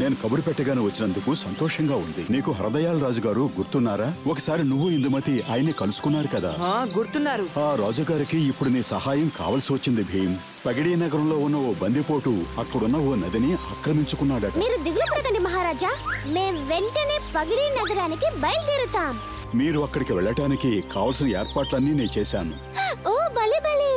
నేను కబురు పెట్టగానే వచ్చినందుకు సంతోషంగా ఉంది. నీకు హృదయాల రాజు గారు గుర్తున్నారా? ఒకసారి నువ్వు ఇందుమతి ఆయన్ని కలుసుకున్నారు కదా? గుర్తున్నారు. ఆ రాజుగారికి ఇప్పుడు నీ సహాయం కావలసి వచ్చింది భీమ్. పగిడి నగరంలో ఉన్న ఓ బందిపోటు అక్కడున్న ఓ నదిని ఆక్రమించుకున్నాడట. మీరు దిగులు పడకండి మహారాజా, మేం వెంటనే పగిడి నగరానికి బయలుదేరుతాం. మీరు అక్కడికి వెళ్ళటానికి కావలసిన ఏర్పాట్లన్నీ నేను చేశాను. ఓ భలే భలే.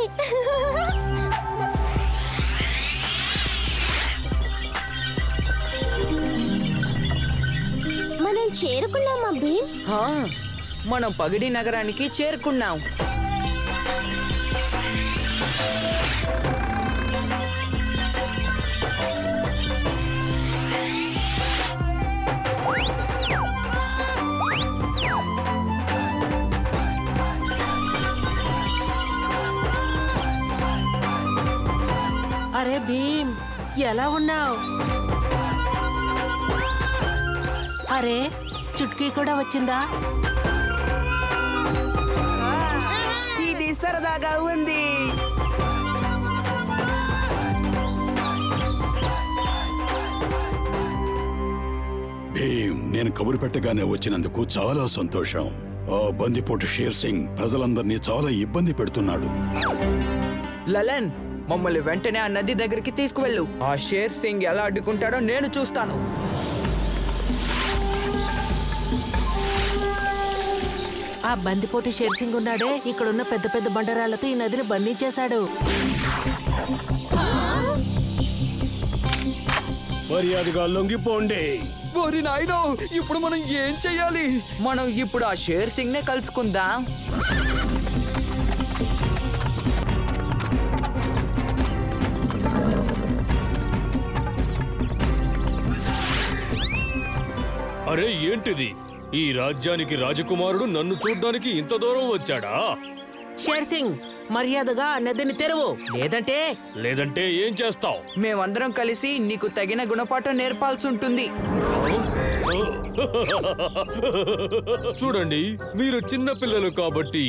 మనం చేరుకున్నామా భీమ్? మనం పగిడి నగరానికి చేరుకున్నాం. అరే భీమ్, ఎలా ఉన్నావు? అరే చుట్కీ కూడా వచ్చిందా? ఇది సరదాగా ఉంది. భీమ్, నేను కబురు పెట్టగానే వచ్చినందుకు చాలా సంతోషం. ఆ బందిపోటు షేర్ సింగ్ ప్రజలందరినీ చాలా ఇబ్బంది పెడుతున్నాడు. లలన్, మమ్మల్ని వెంటనే ఆ నది దగ్గరికి తీసుకువెళ్ళు. ఆ షేర్ సింగ్ ఎలా అడ్డుకుంటాడో నేను చూస్తాను. ఆ బందిపోటు షేర్ సింగ్ ఉన్నాడే, ఇక్కడున్న పెద్ద పెద్ద బండరాళ్లతో ఈ నదిని బంధించేశాడు. మర్యాదగా లొంగిపోండి. ఓరి నాయనో, ఇప్పుడు మనం ఏం చెయ్యాలి? మనం ఇప్పుడు ఆ షేర్ సింగ్ నే కలుసుకుందాం. అరే ఏంటిది? ఈ రాజ్యానికి రాజకుమారుడు నన్ను చూడ్డానికి ఇంత దూరం వచ్చాడా? షేర్ సింగ్, మర్యాదగా ఆ నదిని తెరువు, లేదంటే ఏం చేస్తావు? మేమందరం కలిసి నీకు తగిన గుణపాఠం నేర్పాల్సి ఉంటుంది. చూడండి, మీరు చిన్న పిల్లలు కాబట్టి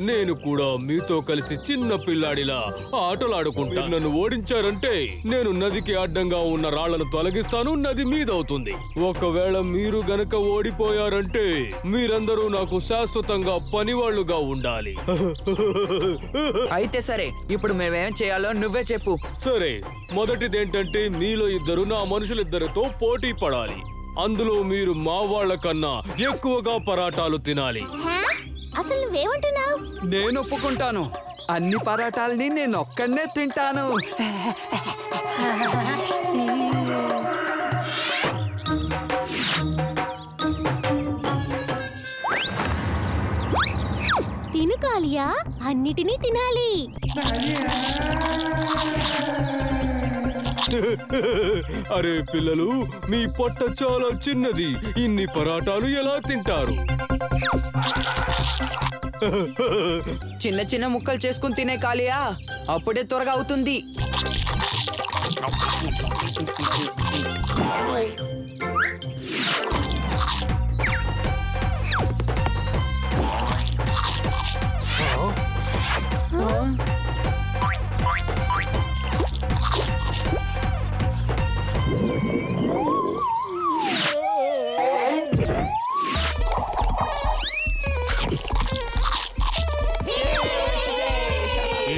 నేను కూడా మీతో కలిసి చిన్న పిల్లాడిలా ఆటలాడుకుంటా. నన్ను ఓడించారంటే నేను నదికి అడ్డంగా ఉన్న రాళ్లను తొలగిస్తాను, నది మీదవుతుంది. ఒకవేళ మీరు గనక ఓడిపోయారంటే మీరందరూ నాకు శాశ్వతంగా పనివాళ్లుగా ఉండాలి. అయితే సరే, ఇప్పుడు మేమేం చేయాలో నువ్వే చెప్పు. సరే, మొదటిదేంటంటే మీలో ఇద్దరు నా మనుషులిద్దరితో పోటీ పడాలి. అందులో మీరు మా వాళ్ళ కన్నా ఎక్కువగా పరాటాలు తినాలి. అసలు నువ్వేమంటున్నావు? నేను ఒప్పుకుంటాను. అన్ని పరాటాలని నేను ఒక్కనే తింటాను. తిను కాలియా, అన్నిటినీ తినాలి. అరే పిల్లలు, మీ పొట్ట చాలా చిన్నది, ఇన్ని పరాటాలు ఎలా తింటారు? చిన్న చిన్న ముక్కలు చేసుకుని తినే కాలియా, అప్పుడే త్వరగా అవుతుంది.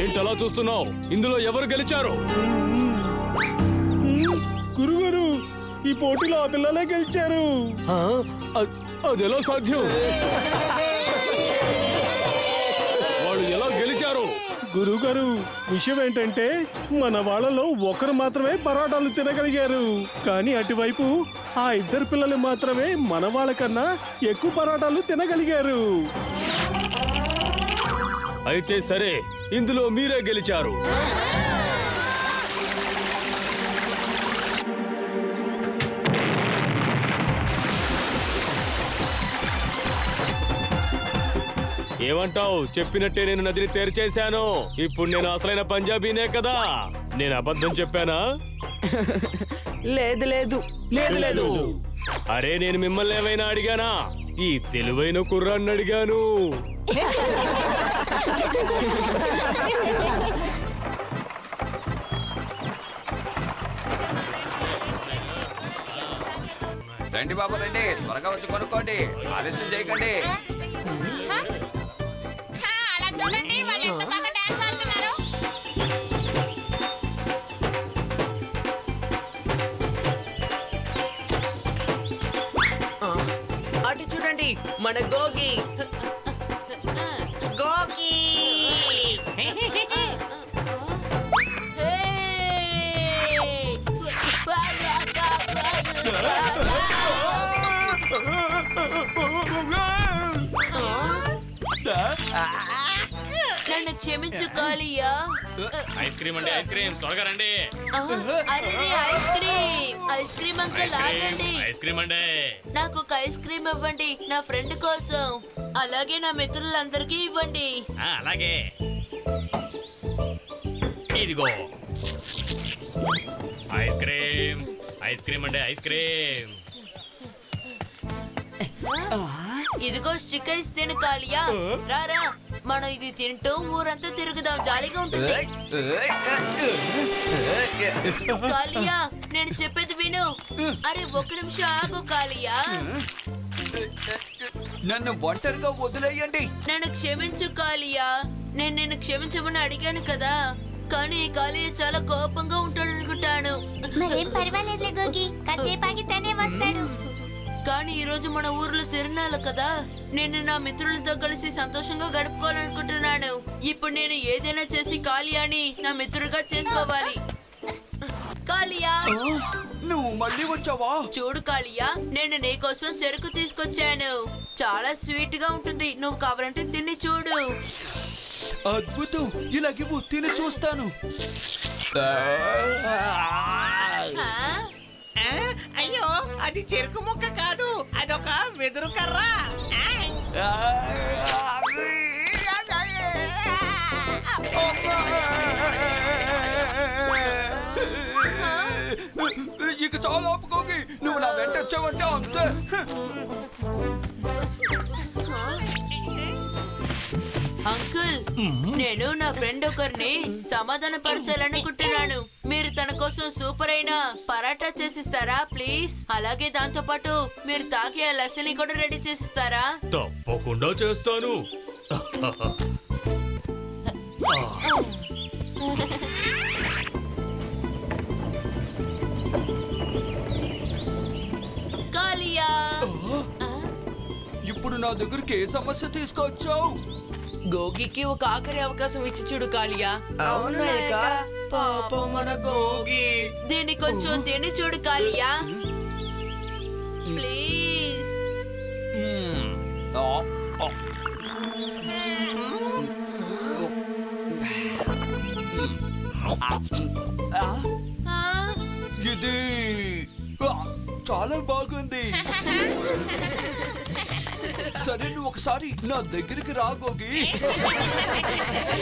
ఏంటలా చూస్తున్నావు? ఇందులో ఎవరు గెలిచారు? గురుగారు, ఈ పోటీలో ఆ పిల్లలే గెలిచారు. అదెలా సాధ్యం? వాళ్ళు ఎలా గెలిచారు? గురుగారు, విషయం ఏంటంటే మన వాళ్ళలో ఒకరు మాత్రమే పరాటాలు తినగలిగారు. కానీ అటువైపు ఆ ఇద్దరు పిల్లలు మాత్రమే మన వాళ్ళకన్నా ఎక్కువ పరాటాలు తినగలిగారు. అయితే సరే, ఇందులో మీరే గెలిచారు. ఏమంటావు? చెప్పినట్టే నేను నదిని తెరిచేశాను. ఇప్పుడు నేను అసలైన పంజాబీనే కదా. నేను అబద్ధం చెప్పానా? లేదు లేదు లేదు లేదు. అరే, నేను మిమ్మల్ని ఏమైనా అడిగానా? ఈ తెలివైన కుర్రాన్ని అడిగాను. రండి బాబు రండి, త్వరగా వచ్చి కొనుక్కోండి, ఆలస్యం చేయకండి. అలా చూడండి వాళ్ళు ఎంత బాగా డాన్స్ ఆడుతున్నారు. అటు చూడండి మన గోగి. గోగి నన్ను క్షమించు కాలియా. ఐస్ క్రీమ్ అండి, ఐస్ క్రీమ్ త్వరగా రండి. అరే ఐస్ క్రీమ్ అంకుల్ ఆగండి. ఐస్ క్రీమ్ అండి. నాకు ఒక ఐస్ క్రీమ్ ఇవ్వండి నా ఫ్రెండ్ కోసం, అలాగే నా మిత్రులందరికీ ఇవ్వండి. అలాగే ఇదిగో ఐస్ క్రీమ్. ఐస్ క్రీమ్ అండి, ఐస్ క్రీమ్. ఇదిగో స్టిక్ ఐస్ తిను కాలియా. రారా మనం ఇది తింటూ ఊరంతా తిరుగుదాం, జాలీగా ఉంటుంది. కాలియా నేను చెప్పేది విను. అరే ఒక్క నిమిషం ఆగు కాలియా. నన్ను ఒంటరిగా వదిలేయండి. నన్ను క్షమించు కాలియా. నేను నిన్ను క్షమించమని అడిగాను కదా, కానీ ఈ కాలియా చాలా కోపంగా ఉంటాడు అనుకుంటాను. మరేం పర్వాలేదులే గోగి, కాసేపు ఆగి తనే వస్తాడు. కానీ ఈ రోజు మన ఊర్లో తిరునాళ్ళు కదా, నేను నా మిత్రులతో కలిసి సంతోషంగా గడుపుకోవాలనుకుంటున్నాను. ఇప్పుడు నేను ఏదైనా చేసి కాలియాని నా మిత్రుడిగా చేసుకోవాలి. కాలియా నువ్వు మళ్ళీ వచ్చావా? చూడు కాలియా, నేను నీ కోసం చెరుకు తీసుకొచ్చాను. చాలా స్వీట్ గా ఉంటుంది, నువ్వు కావాలంటే తిని చూడు. అద్భుతం, ఇలాగివ్వు, తిని చూస్తాను. అయ్యో అది చెరుకు ముక్క కాదు, అదొక వెదురు కర్ర. ఇక చాలా ఆపుకోగి, నువ్వు నా వెంట వచ్చావంటే అంతే. అంకుల్, నేను నా ఫ్రెండ్ ఒకరిని సమాధానపరచాలనుకుంటున్నాను. మీరు తన కోసం సూపర్ అయిన పరాటా చేసిస్తారా ప్లీజ్? అలాగే దాంతో పాటు మీరు తాగే ఆ లస్సీని కూడా రెడీ చేసిస్తారా? తప్పకుండా చేస్తాను. కాలియా ఇప్పుడు నా దగ్గరికి ఏ సమస్య తీసుకొచ్చావు? గోగికి ఒక ఆఖరి అవకాశం ఇచ్చి చూడు కాలియా. పాపం మన గోగి. దీన్ని కొంచెం తిని చూడు కాలియా ప్లీజ్. ఇది చాలా బాగుంది. సరే నువ్వు ఒకసారి నా దగ్గరికి రా గోగి.